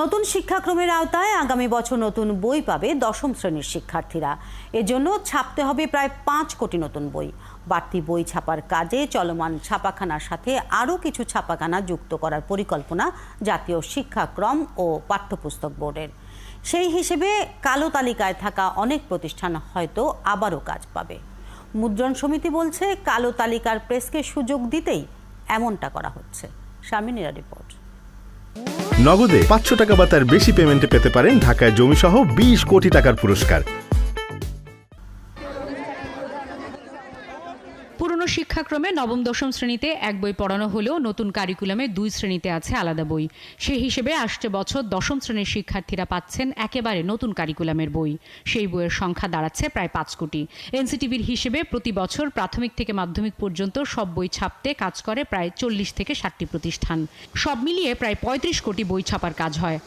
নতুন শিক্ষাক্রমের আওতায় আগামী বছর নতুন বই পাবে দশম শ্রেণীর শিক্ষার্থীরা। এজন্য ছাপতে হবে প্রায় 5 কোটি নতুন বই। বাড়তি বই ছাপার কাজে চলমান ছাপাখানার সাথে আরও কিছু ছাপাখানা যুক্ত করার পরিকল্পনা জাতীয় শিক্ষাক্রম ও পাঠ্যপুস্তক বোর্ডের। সেই হিসেবে কালো তালিকায় থাকা অনেক প্রতিষ্ঠান হয়তো আবারও কাজ পাবে। মুদ্রণ সমিতি বলছে, কালো তালিকার প্রেসকে সুযোগ দিতেই এমনটা করা হচ্ছে। শারমিনের রিপোর্ট। নগদে 500 টাকা বা তার বেশি পেমেন্টে পেতে পারেন ঢাকায় জমিসহ 20 কোটি টাকার পুরস্কার। পুরনো শিক্ষাক্রমে নবম দশম শ্রেণীতে এক বই পড়ানো হলেও নতুন কারিকুলামে 2 শ্রেণীতে আছে আলাদা বই। সেই হিসেবে আসছে বছর দশম শ্রেণীর শিক্ষার্থীরা পাচ্ছেন একেবারে নতুন কারিকুলামের বই। সেই বইয়ের সংখ্যা দাঁড়াচ্ছে প্রায় 5 কোটি। এনসিটিভির হিসেবে প্রতি বছর প্রাথমিক থেকে মাধ্যমিক পর্যন্ত সব বই ছাপতে কাজ করে প্রায় 40 থেকে 60টি প্রতিষ্ঠান। সব মিলিয়ে প্রায় 35 কোটি বই ছাপার কাজ হয়।